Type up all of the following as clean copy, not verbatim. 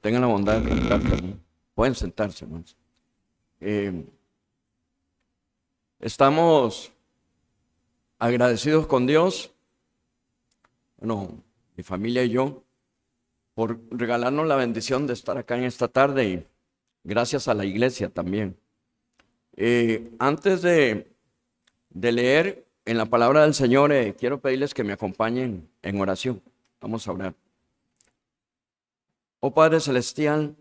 Tengan la bondad de sentarse, ¿no? Pueden sentarse, hermanos. Estamos agradecidos con Dios, bueno, mi familia y yo, por regalarnos la bendición de estar acá en esta tarde y gracias a la iglesia también. Antes de leer en la palabra del Señor, quiero pedirles que me acompañen en oración. Vamos a orar. Oh Padre Celestial,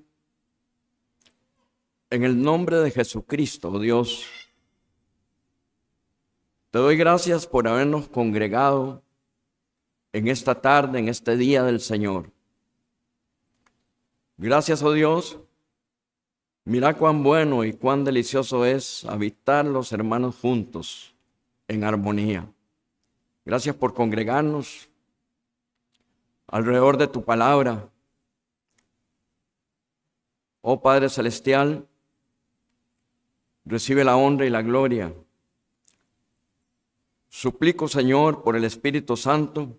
en el nombre de Jesucristo, Dios, te doy gracias por habernos congregado en esta tarde, en este día del Señor. Gracias, oh Dios. Mira cuán bueno y cuán delicioso es habitar los hermanos juntos en armonía. Gracias por congregarnos alrededor de tu palabra. Oh Padre Celestial, recibe la honra y la gloria. Suplico, Señor, por el Espíritu Santo,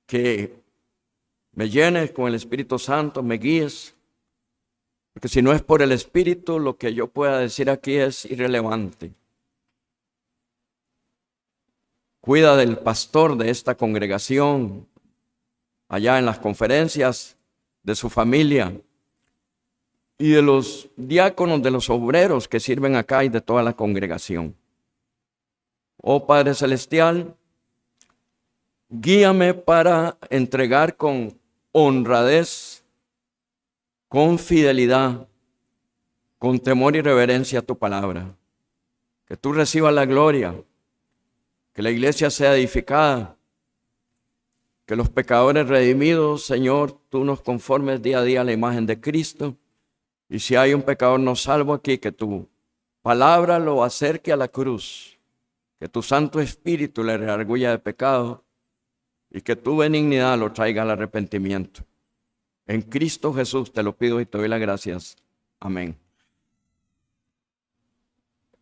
que me llenes con el Espíritu Santo, me guíes, porque si no es por el Espíritu, lo que yo pueda decir aquí es irrelevante. Cuida del pastor de esta congregación, allá en las conferencias, de su familia, y de los diáconos, de los obreros que sirven acá y de toda la congregación. Oh Padre Celestial, guíame para entregar con honradez, con fidelidad, con temor y reverencia tu palabra. Que tú recibas la gloria, que la iglesia sea edificada, que los pecadores redimidos, Señor, tú nos conformes día a día a la imagen de Cristo. Y si hay un pecador no salvo aquí, que tu palabra lo acerque a la cruz, que tu Santo Espíritu le redarguya de pecado y que tu benignidad lo traiga al arrepentimiento. En Cristo Jesús te lo pido y te doy las gracias. Amén.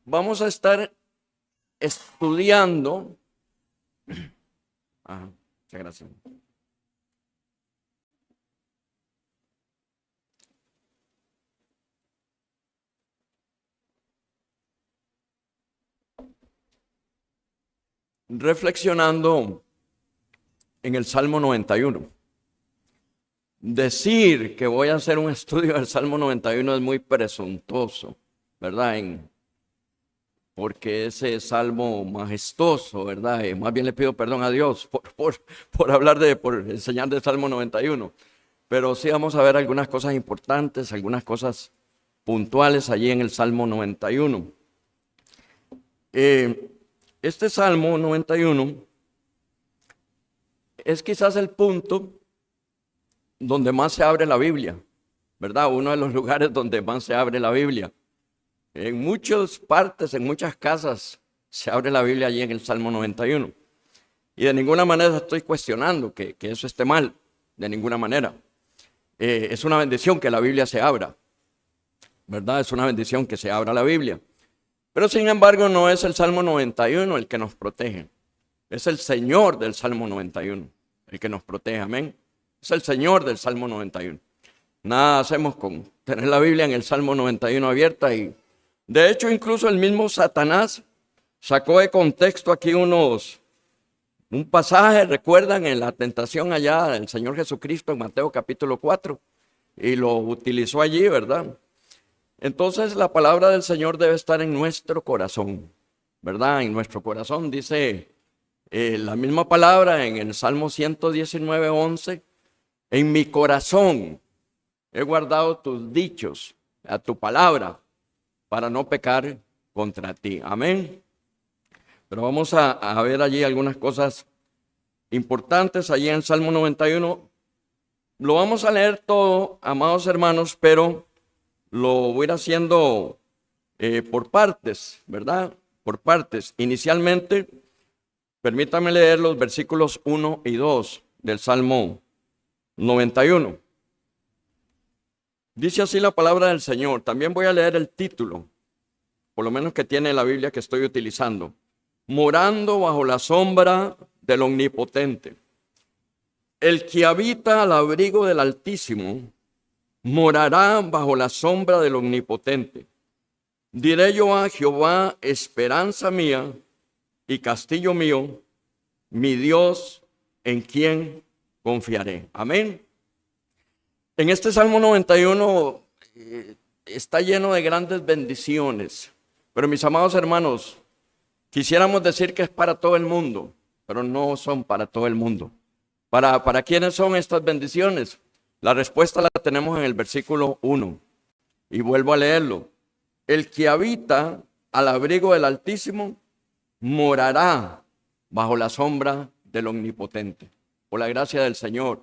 Vamos a estar estudiando. Muchas gracias. Reflexionando en el Salmo 91. Decir que voy a hacer un estudio del Salmo 91 es muy presuntuoso, ¿verdad? Porque ese salmo majestuoso, ¿verdad? Más bien le pido perdón a Dios por hablar por enseñar del Salmo 91. Pero sí vamos a ver algunas cosas importantes, algunas cosas puntuales allí en el Salmo 91. Este Salmo 91 es quizás el punto donde más se abre la Biblia, ¿verdad? Uno de los lugares donde más se abre la Biblia. En muchas partes, en muchas casas, se abre la Biblia allí en el Salmo 91. Y de ninguna manera estoy cuestionando que eso esté mal, de ninguna manera. Es una bendición que la Biblia se abra, ¿verdad? Es una bendición que se abra la Biblia. Pero sin embargo no es el Salmo 91 el que nos protege. Es el Señor del Salmo 91 el que nos protege, amén. Es el Señor del Salmo 91. Nada hacemos con tener la Biblia en el Salmo 91 abierta y de hecho incluso el mismo Satanás sacó de contexto aquí un pasaje, recuerdan, en la tentación allá del Señor Jesucristo en Mateo capítulo 4 y lo utilizó allí, ¿verdad? Entonces la palabra del Señor debe estar en nuestro corazón, ¿verdad? En nuestro corazón dice la misma palabra en el Salmo 119, 11. En mi corazón he guardado tus dichos, a tu palabra, para no pecar contra ti. Amén. Pero vamos a ver allí algunas cosas importantes allí en el Salmo 91. Lo vamos a leer todo, amados hermanos, pero lo voy a ir haciendo por partes, ¿verdad? Por partes. Inicialmente, permítame leer los versículos 1 y 2 del Salmo 91. Dice así la palabra del Señor. También voy a leer el título, por lo menos que tiene la Biblia que estoy utilizando. Morando bajo la sombra del Omnipotente. El que habita al abrigo del Altísimo morará bajo la sombra del Omnipotente. Diré yo a Jehová, esperanza mía y castillo mío, mi Dios en quien confiaré. Amén. En este Salmo 91 está lleno de grandes bendiciones. Pero mis amados hermanos, quisiéramos decir que es para todo el mundo, pero no son para todo el mundo. ¿Para quiénes son estas bendiciones? La respuesta la tenemos en el versículo 1. Y vuelvo a leerlo. El que habita al abrigo del Altísimo morará bajo la sombra del Omnipotente. Por la gracia del Señor.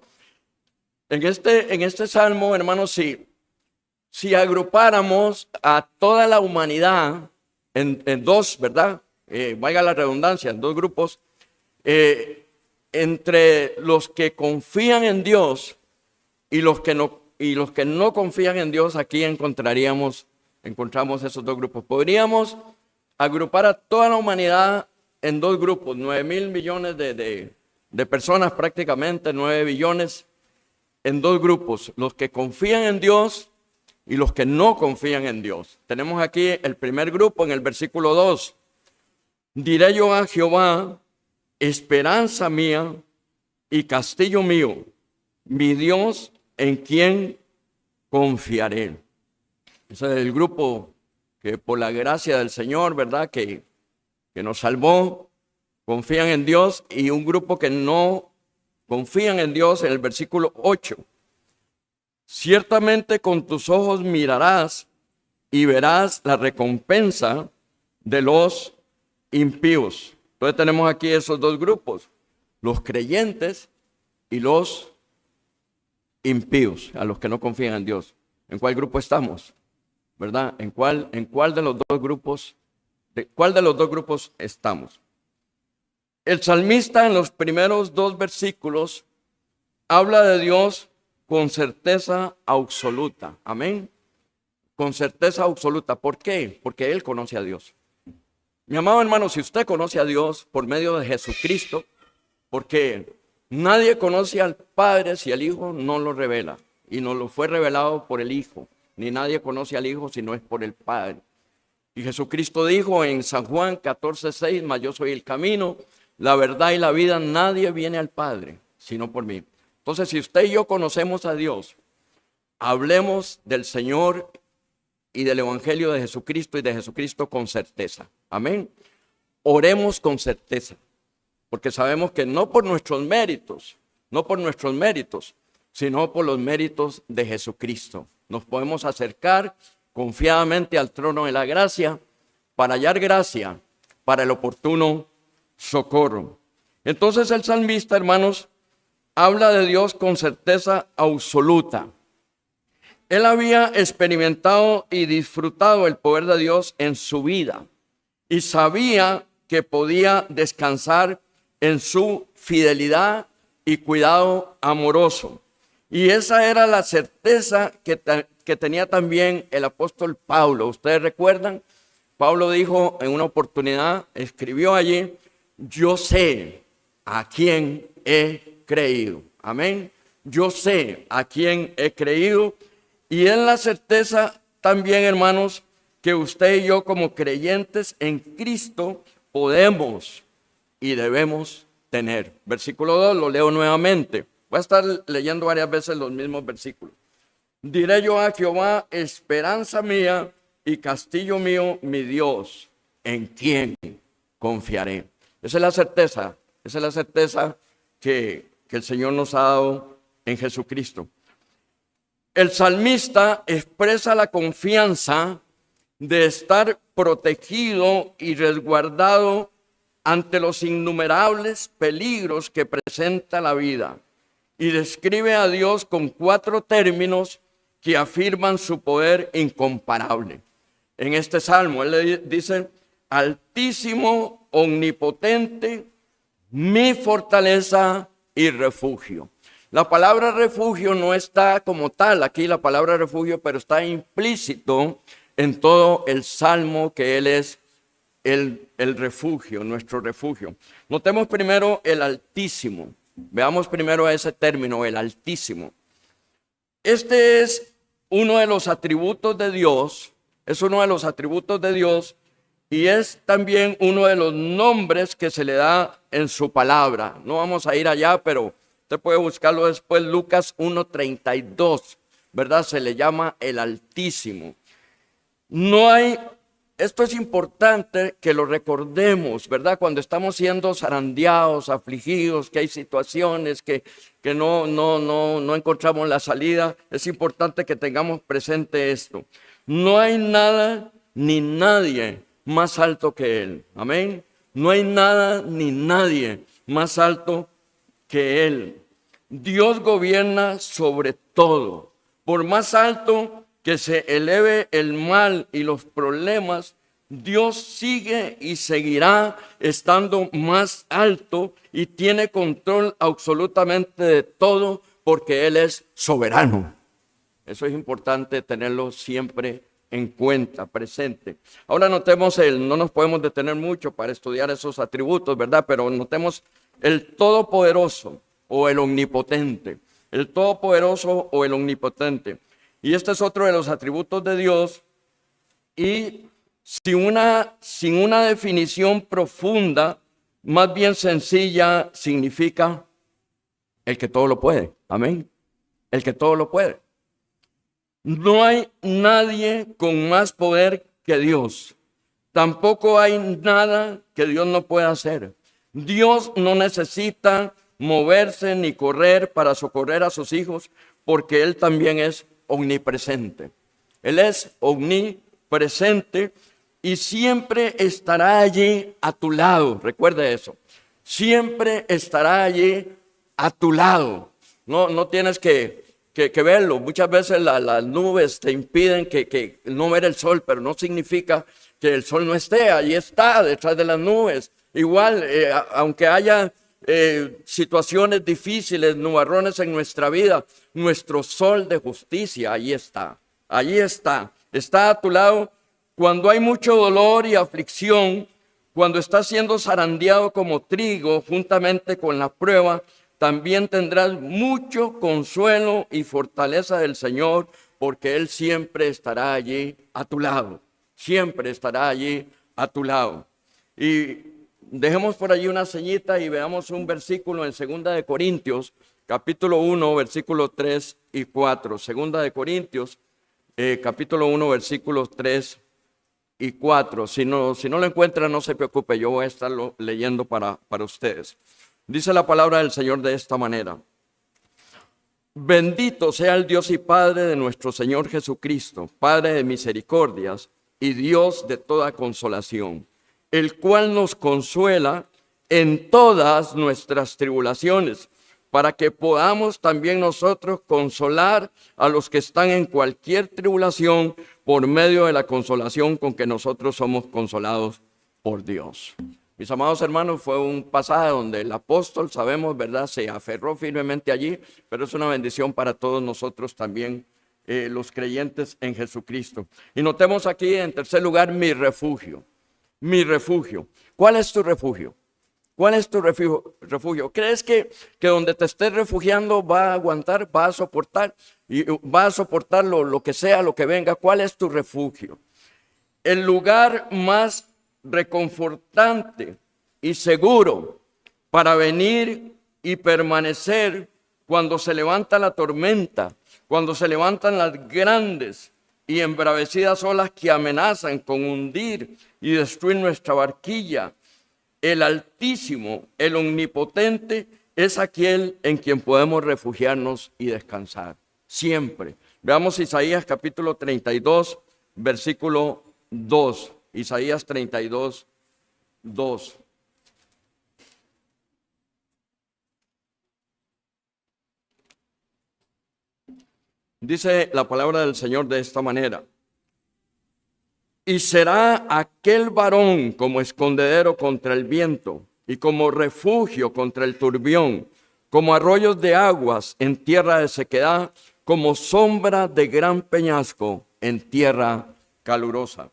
En este salmo, hermanos, si agrupáramos a toda la humanidad en dos, ¿verdad? Valga la redundancia, en dos grupos, entre los que confían en Dios y los que no confían en Dios, aquí encontramos esos dos grupos. Podríamos agrupar a toda la humanidad en dos grupos, 9.000 millones de personas prácticamente, 9 billones, en dos grupos, los que confían en Dios y los que no confían en Dios. Tenemos aquí el primer grupo en el versículo 2. Diré yo a Jehová, esperanza mía y castillo mío, mi Dios en quien confiaré. Ese es el grupo que por la gracia del Señor, ¿verdad? Que nos salvó, confían en Dios, y un grupo que no confían en Dios en el versículo 8. Ciertamente con tus ojos mirarás y verás la recompensa de los impíos. Entonces tenemos aquí esos dos grupos, los creyentes y los impíos, a los que no confían en Dios. ¿En cuál grupo estamos? ¿Verdad? ¿En cuál de los dos grupos? ¿Cuál de los dos grupos estamos? El salmista en los primeros dos versículos habla de Dios con certeza absoluta. Amén. Con certeza absoluta. ¿Por qué? Porque él conoce a Dios. Mi amado hermano, si usted conoce a Dios por medio de Jesucristo, porque nadie conoce al Padre si el Hijo no lo revela, y no lo fue revelado por el Hijo, ni nadie conoce al Hijo si no es por el Padre. Y Jesucristo dijo en San Juan 14:6, mas yo soy el camino, la verdad y la vida, nadie viene al Padre sino por mí. Entonces, si usted y yo conocemos a Dios, hablemos del Señor y del Evangelio de Jesucristo y de Jesucristo con certeza. Amén. Oremos con certeza, porque sabemos que no por nuestros méritos, sino por los méritos de Jesucristo, nos podemos acercar confiadamente al trono de la gracia para hallar gracia para el oportuno socorro. Entonces el salmista, hermanos, habla de Dios con certeza absoluta. Él había experimentado y disfrutado el poder de Dios en su vida y sabía que podía descansar en su fidelidad y cuidado amoroso. Y esa era la certeza que tenía también el apóstol Pablo. Ustedes recuerdan, Pablo dijo en una oportunidad, escribió allí, yo sé a quién he creído. Amén. Yo sé a quién he creído. Y en la certeza también, hermanos, que usted y yo como creyentes en Cristo podemos y debemos tener. Versículo 2, lo leo nuevamente. Voy a estar leyendo varias veces los mismos versículos. Diré yo a Jehová, esperanza mía y castillo mío, mi Dios, en quien confiaré. Esa es la certeza que el Señor nos ha dado en Jesucristo. El salmista expresa la confianza de estar protegido y resguardado ante los innumerables peligros que presenta la vida. Y describe a Dios con 4 términos que afirman su poder incomparable. En este salmo, él le dice, Altísimo, omnipotente, mi fortaleza y refugio. La palabra refugio no está como tal aquí, la palabra refugio, pero está implícito en todo el salmo que él es el refugio, nuestro refugio. Notemos primero el Altísimo. Veamos primero ese término, el Altísimo. Este es uno de los atributos de Dios, es uno de los atributos de Dios y es también uno de los nombres que se le da en su palabra. No vamos a ir allá, pero usted puede buscarlo después, Lucas 1:32, ¿verdad? Se le llama el Altísimo. Esto es importante que lo recordemos, ¿verdad? Cuando estamos siendo zarandeados, afligidos, que hay situaciones que no encontramos la salida, es importante que tengamos presente esto. No hay nada ni nadie más alto que Él. Amén. No hay nada ni nadie más alto que Él. Dios gobierna sobre todo. Por más alto que se eleve el mal y los problemas, Dios sigue y seguirá estando más alto y tiene control absolutamente de todo porque Él es soberano. Eso es importante tenerlo siempre en cuenta, presente. Ahora notemos no nos podemos detener mucho para estudiar esos atributos, ¿verdad? Pero notemos el Todopoderoso o el Omnipotente. El Todopoderoso o el Omnipotente. Y este es otro de los atributos de Dios y sin una definición profunda, más bien sencilla, significa el que todo lo puede. Amén. El que todo lo puede. No hay nadie con más poder que Dios. Tampoco hay nada que Dios no pueda hacer. Dios no necesita moverse ni correr para socorrer a sus hijos porque Él también es omnipresente. Él es omnipresente y siempre estará allí a tu lado. Recuerde eso. Siempre estará allí a tu lado. No tienes que verlo. Muchas veces las nubes te impiden que no ver el sol, pero no significa que el sol no esté. Allí está, detrás de las nubes. Igual, aunque haya situaciones difíciles, nubarrones en nuestra vida, nuestro sol de justicia, allí está, está a tu lado cuando hay mucho dolor y aflicción, cuando estás siendo zarandeado como trigo juntamente con la prueba, también tendrás mucho consuelo y fortaleza del Señor, porque Él siempre estará allí a tu lado, siempre estará allí a tu lado. Y dejemos por allí una señita y veamos un versículo en 2 de Corintios, capítulo 1, versículos 3 y 4. 2 de Corintios, capítulo 1, versículos 3 y 4. Si no lo encuentran, no se preocupe, yo voy a estarlo leyendo para ustedes. Dice la palabra del Señor de esta manera. Bendito sea el Dios y Padre de nuestro Señor Jesucristo, Padre de misericordias y Dios de toda consolación, el cual nos consuela en todas nuestras tribulaciones, para que podamos también nosotros consolar a los que están en cualquier tribulación por medio de la consolación con que nosotros somos consolados por Dios. Mis amados hermanos, fue un pasaje donde el apóstol, sabemos, ¿verdad?, se aferró firmemente allí, pero es una bendición para todos nosotros también, los creyentes en Jesucristo. Y notemos aquí, en tercer lugar, mi refugio. Mi refugio. ¿Cuál es tu refugio? ¿Cuál es tu refugio? ¿Crees que donde te estés refugiando va a aguantar, va a soportar? Y va a soportar lo que sea, lo que venga. ¿Cuál es tu refugio? El lugar más reconfortante y seguro para venir y permanecer cuando se levanta la tormenta, cuando se levantan las grandes y embravecidas olas que amenazan con hundir y destruir nuestra barquilla. El Altísimo, el Omnipotente, es aquel en quien podemos refugiarnos y descansar, siempre. Veamos Isaías capítulo 32, versículo 2. Isaías 32, 2. Dice la palabra del Señor de esta manera. Y será aquel varón como escondedero contra el viento y como refugio contra el turbión, como arroyos de aguas en tierra de sequedad, como sombra de gran peñasco en tierra calurosa.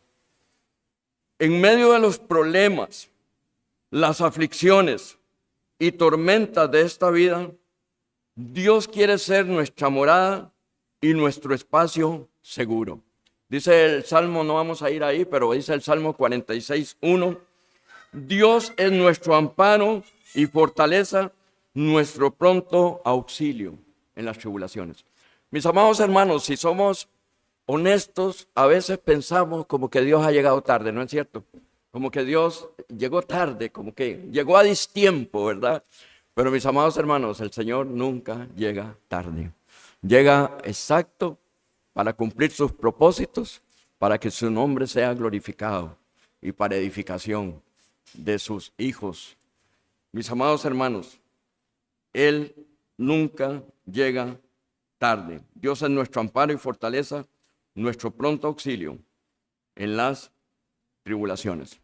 En medio de los problemas, las aflicciones, y tormentas de esta vida, Dios quiere ser nuestra morada y nuestro espacio seguro. Dice el Salmo, no vamos a ir ahí, pero dice el Salmo 46:1, Dios es nuestro amparo y fortaleza, nuestro pronto auxilio en las tribulaciones. Mis amados hermanos, si somos honestos, a veces pensamos como que Dios ha llegado tarde, ¿no es cierto? Como que Dios llegó tarde, como que llegó a distiempo, ¿verdad? Pero mis amados hermanos, el Señor nunca llega tarde. Llega exacto para cumplir sus propósitos, para que su nombre sea glorificado y para edificación de sus hijos. Mis amados hermanos, Él nunca llega tarde. Dios es nuestro amparo y fortaleza, nuestro pronto auxilio en las tribulaciones.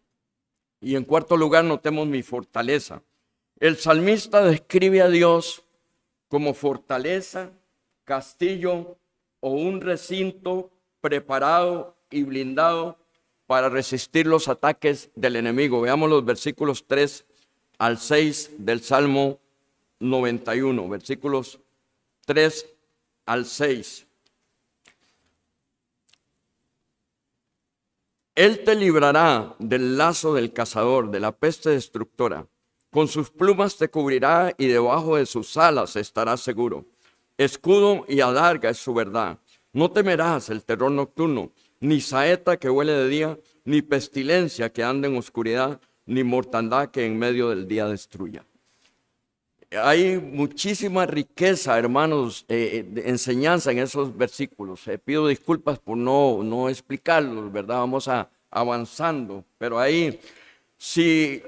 Y en cuarto lugar, notemos mi fortaleza. El salmista describe a Dios como fortaleza, castillo o un recinto preparado y blindado para resistir los ataques del enemigo. Veamos los versículos 3 al 6 del Salmo 91, versículos 3 al 6. Él te librará del lazo del cazador, de la peste destructora. Con sus plumas te cubrirá y debajo de sus alas estarás seguro. Escudo y adarga es su verdad. No temerás el terror nocturno, ni saeta que huele de día, ni pestilencia que ande en oscuridad, ni mortandad que en medio del día destruya. Hay muchísima riqueza, hermanos, de enseñanza en esos versículos. Pido disculpas por no explicarlos, ¿verdad? Vamos avanzando, pero ahí, si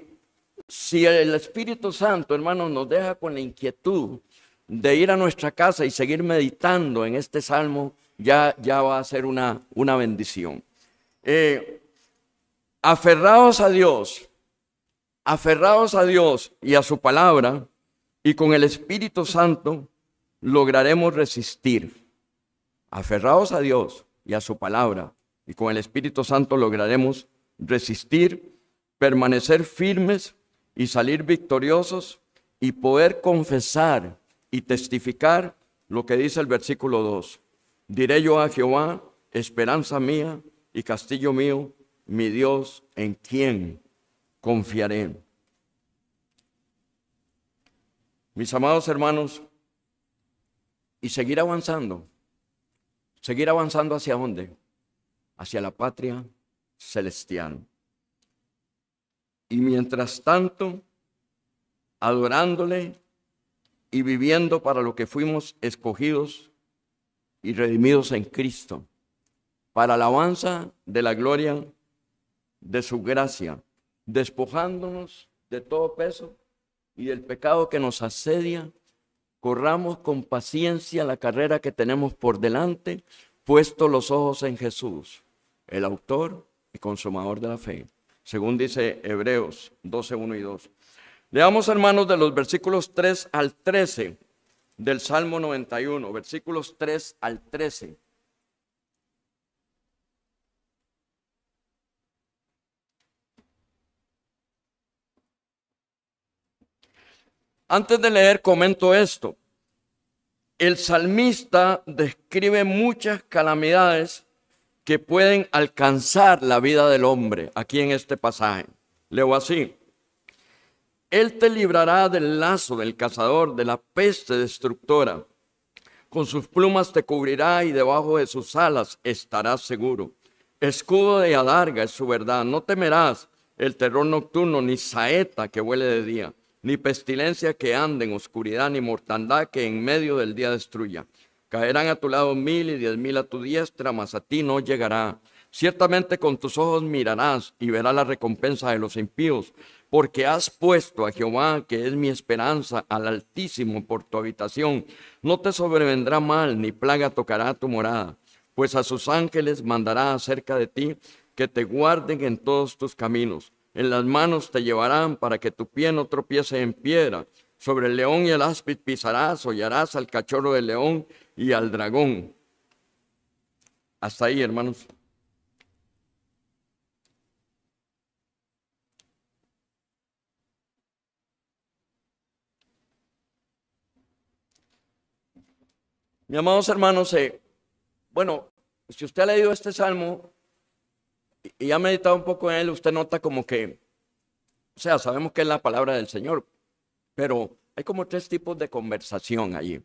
el Espíritu Santo, hermanos, nos deja con la inquietud de ir a nuestra casa y seguir meditando en este salmo, ya va a ser una bendición. Aferrados a Dios y a su palabra, y con el Espíritu Santo lograremos resistir. Aferrados a Dios y a su palabra, y con el Espíritu Santo lograremos resistir, permanecer firmes y salir victoriosos y poder confesar y testificar lo que dice el versículo 2. Diré yo a Jehová, esperanza mía y castillo mío, mi Dios, en quien confiaré. Mis amados hermanos, y seguir avanzando ¿hacia dónde? Hacia la patria celestial. Y mientras tanto, adorándole y viviendo para lo que fuimos escogidos y redimidos en Cristo, para alabanza de la gloria de su gracia, despojándonos de todo peso y del pecado que nos asedia, corramos con paciencia la carrera que tenemos por delante, puesto los ojos en Jesús, el autor y consumador de la fe, según dice Hebreos 12, 1 y 2. Leamos, hermanos, de los versículos 3 al 13 del Salmo 91, versículos 3 al 13. Antes de leer, comento esto. El salmista describe muchas calamidades que pueden alcanzar la vida del hombre aquí en este pasaje. Leo así. Él te librará del lazo del cazador, de la peste destructora. Con sus plumas te cubrirá y debajo de sus alas estarás seguro. Escudo de adarga es su verdad. No temerás el terror nocturno, ni saeta que huele de día, ni pestilencia que ande en oscuridad, ni mortandad que en medio del día destruya. Caerán a tu lado 1000 y 10,000 a tu diestra, mas a ti no llegará. Ciertamente con tus ojos mirarás y verás la recompensa de los impíos, porque has puesto a Jehová, que es mi esperanza, al Altísimo por tu habitación. No te sobrevendrá mal, ni plaga tocará tu morada, pues a sus ángeles mandará acerca de ti, que te guarden en todos tus caminos. En las manos te llevarán para que tu pie no tropiece en piedra. Sobre el león y el áspid pisarás, hollarás al cachorro del león y al dragón. Hasta ahí, hermanos. mis amados hermanos, bueno, si usted ha leído este salmo y ha meditado un poco en él, usted nota como que, o sea, sabemos que es la palabra del Señor, pero hay como tres tipos de conversación allí.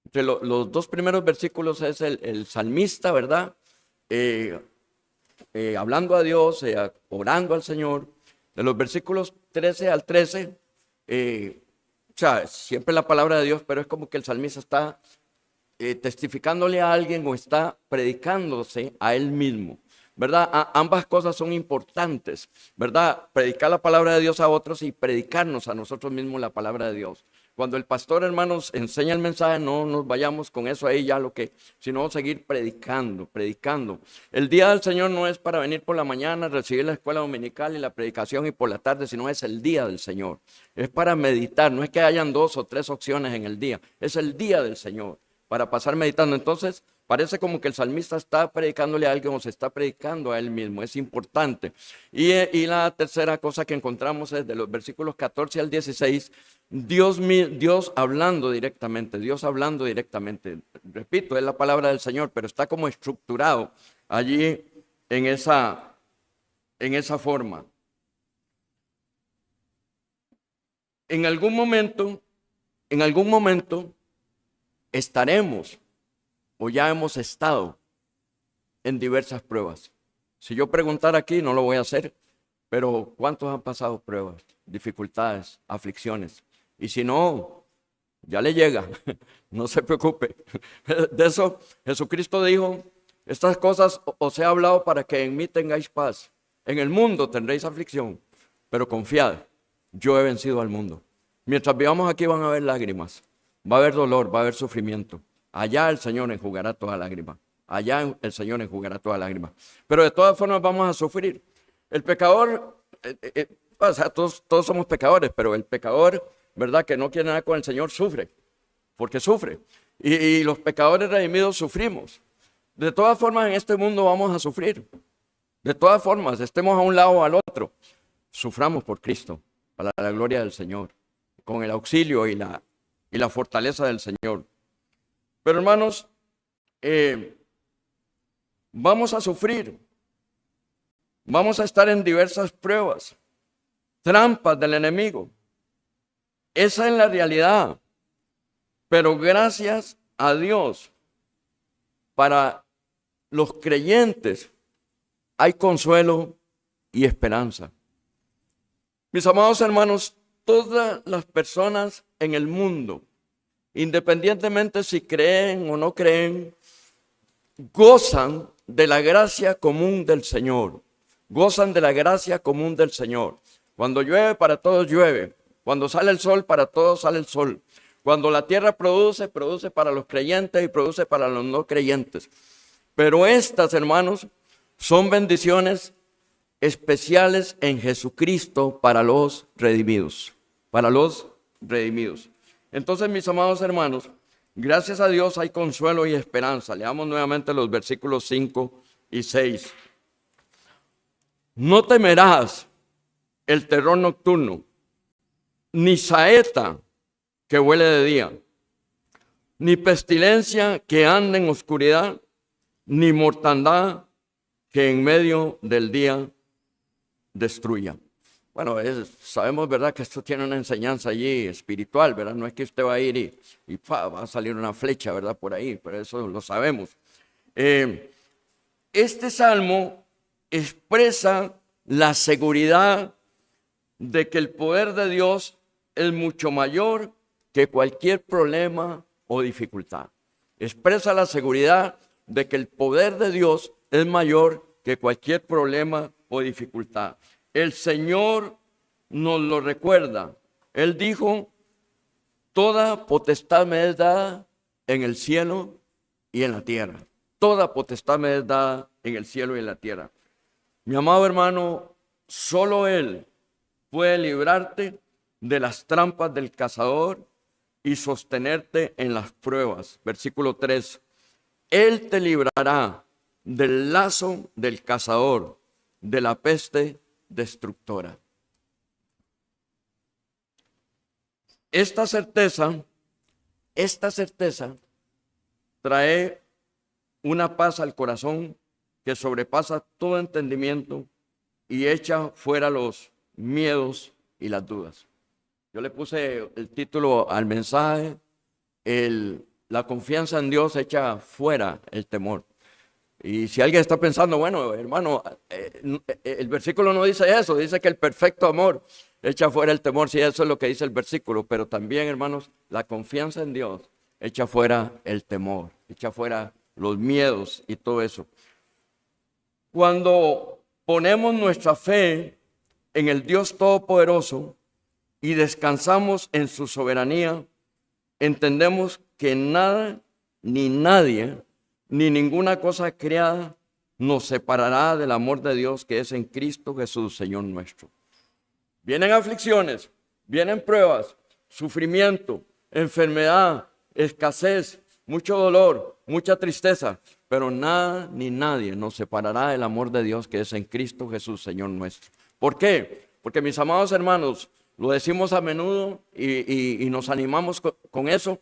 Entre los dos primeros versículos es el salmista, ¿verdad? Eh, Hablando a Dios, orando al Señor. De los versículos 13 al 13, o sea, siempre la palabra de Dios, pero es como que el salmista está testificándole a alguien o está predicándose a él mismo, ¿verdad? Ambas cosas son importantes, ¿verdad? Predicar la palabra de Dios a otros y predicarnos a nosotros mismos la palabra de Dios. Cuando el pastor, hermanos, enseña el mensaje, no nos vayamos con eso ahí ya sino seguir predicando, predicando. El día del Señor no es para venir por la mañana, recibir la escuela dominical y la predicación y por la tarde, sino es el día del Señor. Es para meditar, no es que hayan 2 o 3 opciones en el día, es el día del Señor, para pasar meditando. Entonces, parece como que el salmista está predicándole a alguien o se está predicando a él mismo. Es importante. Y la tercera cosa que encontramos es de los versículos 14 al 16, Dios hablando directamente, Dios hablando directamente. Repito, es la palabra del Señor, pero está como estructurado allí en esa forma. En algún momento, estaremos o ya hemos estado en diversas pruebas. Si yo preguntara aquí, no lo voy a hacer, pero ¿cuántos han pasado pruebas, dificultades, aflicciones? Y si no, ya le llega, no se preocupe. De eso Jesucristo dijo, estas cosas os he hablado para que en mí tengáis paz. En el mundo tendréis aflicción, pero confiad, yo he vencido al mundo. Mientras vivamos aquí van a haber lágrimas, va a haber dolor, va a haber sufrimiento. Allá el Señor enjugará toda lágrima. Allá el Señor enjugará toda lágrima. Pero de todas formas vamos a sufrir. El pecador, o sea, todos somos pecadores, pero el pecador, ¿verdad?, que no quiere nada con el Señor, sufre, porque sufre. Y los pecadores redimidos sufrimos. De todas formas, en este mundo vamos a sufrir. De todas formas, estemos a un lado o al otro, suframos por Cristo, para la gloria del Señor, con el auxilio y la fortaleza del Señor. Pero hermanos, vamos a sufrir, vamos a estar en diversas pruebas, trampas del enemigo. Esa es la realidad. Pero gracias a Dios, para los creyentes hay consuelo y esperanza. Mis amados hermanos, todas las personas en el mundo, independientemente si creen o no creen, gozan de la gracia común del Señor. Gozan de la gracia común del Señor. Cuando llueve, para todos llueve. Cuando sale el sol, para todos sale el sol. Cuando la tierra produce para los creyentes y produce para los no creyentes. Pero estas, hermanos, son bendiciones especiales en Jesucristo para los redimidos. Para los redimidos. Entonces, mis amados hermanos, gracias a Dios hay consuelo y esperanza. Leamos nuevamente los versículos 5 y 6. No temerás el terror nocturno, ni saeta que huele de día, ni pestilencia que ande en oscuridad, ni mortandad que en medio del día destruya. Bueno, sabemos, ¿verdad?, que esto tiene una enseñanza allí espiritual, ¿verdad? No es que usted va a ir y va a salir una flecha, ¿verdad?, por ahí, pero eso lo sabemos. Este salmo expresa la seguridad de que el poder de Dios es mucho mayor que cualquier problema o dificultad. Expresa la seguridad de que el poder de Dios es mayor que cualquier problema o dificultad. El Señor nos lo recuerda. Él dijo, toda potestad me es dada en el cielo y en la tierra. Toda potestad me es dada en el cielo y en la tierra. Mi amado hermano, solo Él puede librarte de las trampas del cazador y sostenerte en las pruebas. Versículo 3. Él te librará del lazo del cazador, de la peste destructora. Esta certeza trae una paz al corazón que sobrepasa todo entendimiento y echa fuera los miedos y las dudas. Yo le puse el título al mensaje, la confianza en Dios echa fuera el temor. Y si alguien está pensando, bueno, hermano, el versículo no dice eso, dice que el perfecto amor echa fuera el temor, sí, eso es lo que dice el versículo, pero también, hermanos, la confianza en Dios echa fuera el temor, echa fuera los miedos y todo eso. Cuando ponemos nuestra fe en el Dios Todopoderoso y descansamos en su soberanía, entendemos que nada ni nadie ni ninguna cosa creada nos separará del amor de Dios que es en Cristo Jesús, Señor nuestro. Vienen aflicciones, vienen pruebas, sufrimiento, enfermedad, escasez, mucho dolor, mucha tristeza, pero nada ni nadie nos separará del amor de Dios que es en Cristo Jesús, Señor nuestro. ¿Por qué? Porque, mis amados hermanos, lo decimos a menudo y nos animamos con eso,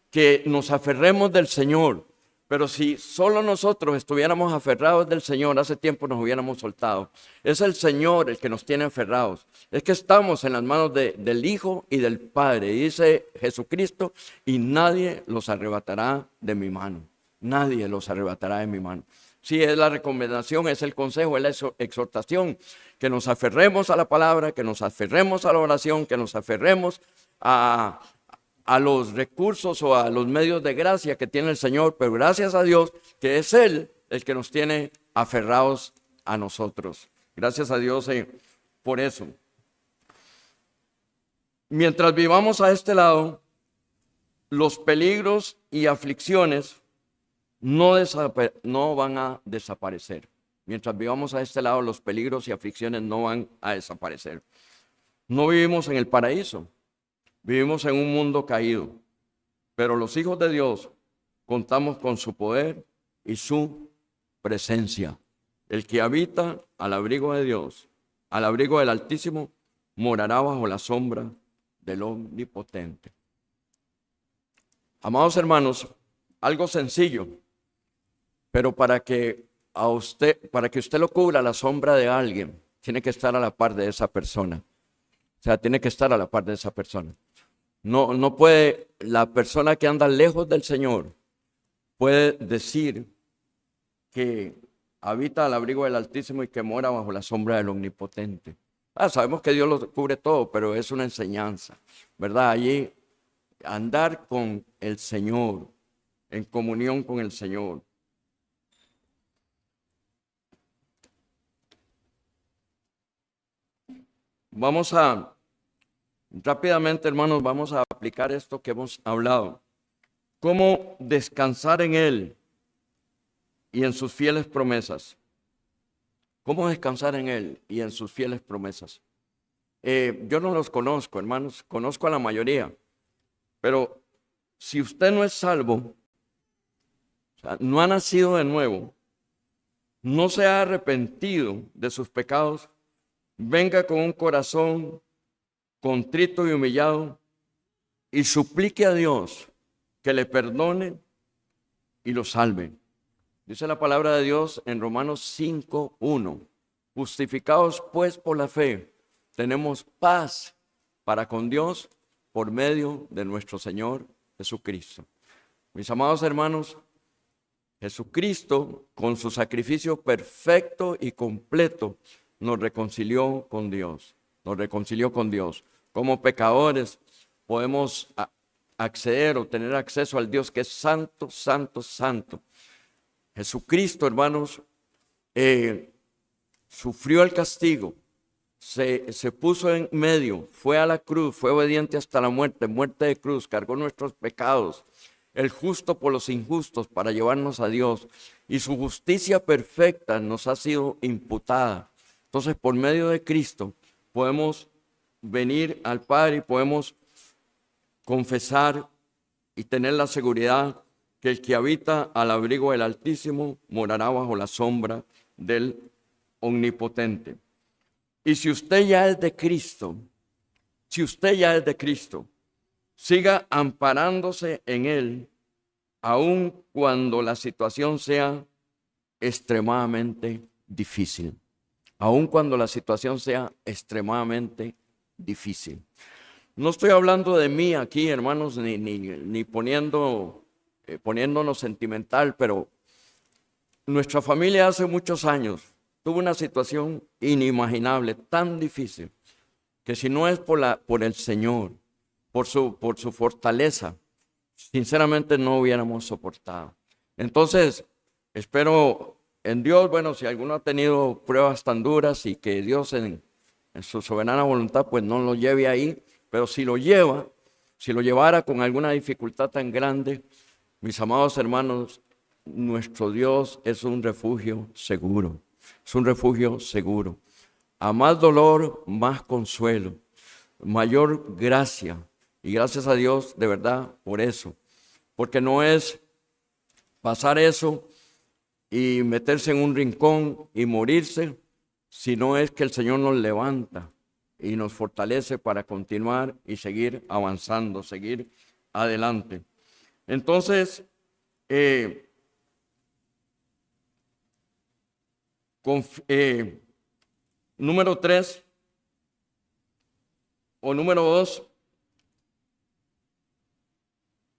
que nos aferremos del Señor. Pero si solo nosotros estuviéramos aferrados del Señor, hace tiempo nos hubiéramos soltado. Es el Señor el que nos tiene aferrados. Es que estamos en las manos del Hijo y del Padre. Y dice Jesucristo, y nadie los arrebatará de mi mano. Nadie los arrebatará de mi mano. Sí, es la recomendación, es el consejo, es la exhortación, que nos aferremos a la palabra, que nos aferremos a la oración, que nos aferremos a los recursos o a los medios de gracia que tiene el Señor, pero gracias a Dios que es Él el que nos tiene aferrados a nosotros. Gracias a Dios por eso. Mientras vivamos a este lado, los peligros y aflicciones no van a desaparecer. Mientras vivamos a este lado, los peligros y aflicciones no van a desaparecer. No vivimos en el paraíso. Vivimos en un mundo caído, pero los hijos de Dios contamos con su poder y su presencia. El que habita al abrigo de Dios, al abrigo del Altísimo, morará bajo la sombra del Omnipotente. Amados hermanos, algo sencillo, pero para que usted lo cubra la sombra de alguien, tiene que estar a la par de esa persona. O sea, tiene que estar a la par de esa persona. No puede, la persona que anda lejos del Señor puede decir que habita al abrigo del Altísimo y que mora bajo la sombra del Omnipotente. Sabemos que Dios lo cubre todo, pero es una enseñanza, ¿verdad? Allí andar con el Señor, en comunión con el Señor. Rápidamente, hermanos, vamos a aplicar esto que hemos hablado. ¿Cómo descansar en Él y en sus fieles promesas? ¿Cómo descansar en Él y en sus fieles promesas? Yo no los conozco, hermanos, conozco a la mayoría, pero si usted no es salvo, o sea, no ha nacido de nuevo, no se ha arrepentido de sus pecados, venga con un corazón contrito y humillado y suplique a Dios que le perdone y lo salve. Dice la palabra de Dios en Romanos 5:1, justificados pues por la fe, tenemos paz para con Dios por medio de nuestro Señor Jesucristo. Mis amados hermanos, Jesucristo con su sacrificio perfecto y completo nos reconcilió con Dios. Nos reconcilió con Dios. Como pecadores podemos acceder o tener acceso al Dios que es santo, santo, santo. Jesucristo, hermanos, sufrió el castigo, se puso en medio, fue a la cruz, fue obediente hasta la muerte, muerte de cruz, cargó nuestros pecados, el justo por los injustos para llevarnos a Dios, y su justicia perfecta nos ha sido imputada. Entonces, por medio de Cristo podemos venir al Padre y podemos confesar y tener la seguridad que el que habita al abrigo del Altísimo morará bajo la sombra del Omnipotente. Y si usted ya es de Cristo, siga amparándose en Él aun cuando la situación sea extremadamente difícil. Aun cuando la situación sea extremadamente difícil. No estoy hablando de mí aquí, hermanos, ni poniéndonos sentimental, pero nuestra familia hace muchos años tuvo una situación inimaginable, tan difícil, que si no es por el Señor, por su fortaleza, sinceramente no hubiéramos soportado. Entonces, espero en Dios, bueno, si alguno ha tenido pruebas tan duras y que Dios en su soberana voluntad, pues no lo lleve ahí, pero si lo llevara con alguna dificultad tan grande, mis amados hermanos, nuestro Dios es un refugio seguro, es un refugio seguro. A más dolor, más consuelo, mayor gracia. Y gracias a Dios, de verdad, por eso. Porque no es pasar eso y meterse en un rincón y morirse, sino es que el Señor nos levanta y nos fortalece para continuar y seguir avanzando, seguir adelante. Entonces, número 3 o número 2,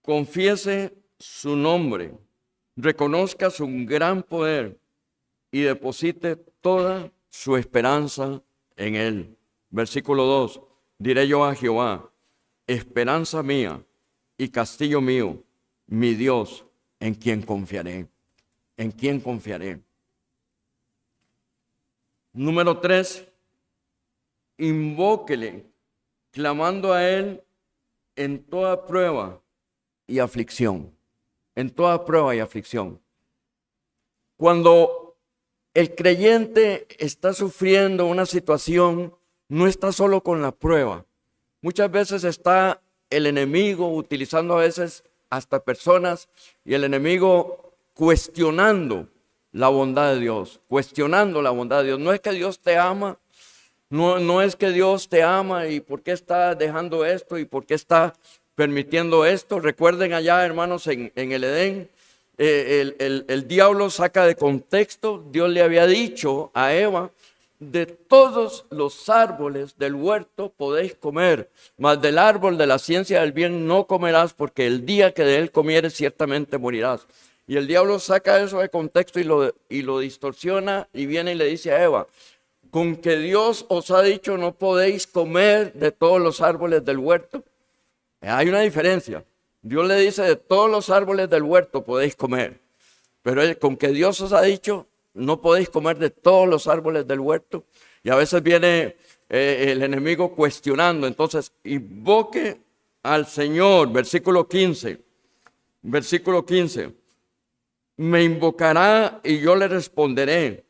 confiese su nombre, reconozca su gran poder y deposite toda su esperanza en Él. Versículo 2, diré yo a Jehová, esperanza mía y castillo mío, mi Dios, en quien confiaré, en quien confiaré. Número 3, invóquele, clamando a Él en toda prueba y aflicción. En toda prueba y aflicción. Cuando el creyente está sufriendo una situación, no está solo con la prueba. Muchas veces está el enemigo utilizando a veces hasta personas y el enemigo cuestionando la bondad de Dios, cuestionando la bondad de Dios. No es que Dios te ama, no es que Dios te ama y por qué está dejando esto y por qué está permitiendo esto. Recuerden allá, hermanos, en el Edén, el diablo saca de contexto. Dios le había dicho a Eva, de todos los árboles del huerto podéis comer, mas del árbol de la ciencia del bien no comerás, porque el día que de él comieres ciertamente morirás. Y el diablo saca eso de contexto y lo distorsiona y viene y le dice a Eva, con que Dios os ha dicho no podéis comer de todos los árboles del huerto. Hay una diferencia. Dios le dice de todos los árboles del huerto podéis comer, pero con que Dios os ha dicho no podéis comer de todos los árboles del huerto. Y a veces viene el enemigo cuestionando. Entonces invoque al Señor. Versículo 15. Me invocará y yo le responderé.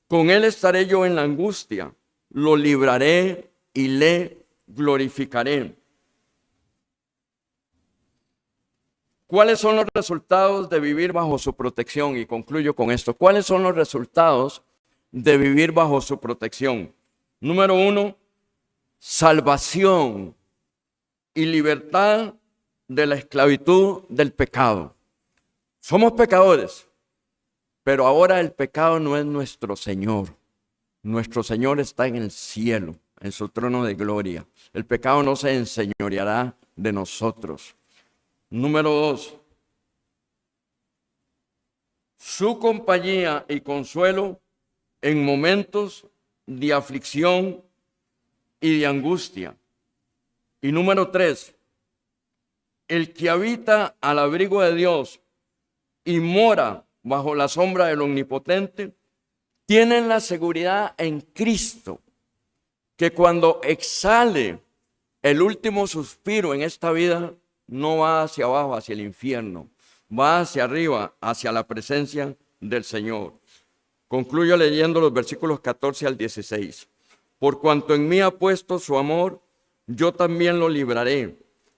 Con él estaré yo en la angustia. Lo libraré y le glorificaré. ¿Cuáles son los resultados de vivir bajo su protección? Y concluyo con esto. ¿Cuáles son los resultados de vivir bajo su protección? Número 1, salvación y libertad de la esclavitud del pecado. Somos pecadores, pero ahora el pecado no es nuestro Señor. Nuestro Señor está en el cielo, en su trono de gloria. El pecado no se enseñoreará de nosotros. Número 2, su compañía y consuelo en momentos de aflicción y de angustia. Y número 3, el que habita al abrigo de Dios y mora bajo la sombra del Omnipotente, tiene la seguridad en Cristo, que cuando exhale el último suspiro en esta vida, no va hacia abajo, hacia el infierno, va hacia arriba, hacia la presencia del Señor. Concluyo leyendo los versículos 14 al 16. Por cuanto en mí ha puesto su amor, yo también lo libraré.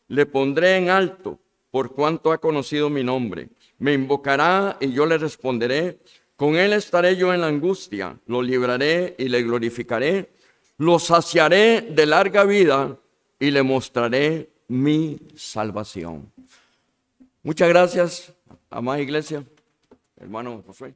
Le pondré en alto, por cuanto ha conocido mi nombre. Me invocará y yo le responderé. Con él estaré yo en la angustia. Lo libraré y le glorificaré. Lo saciaré de larga vida y le mostraré mi salvación. Muchas gracias Amada iglesia, hermano Josué.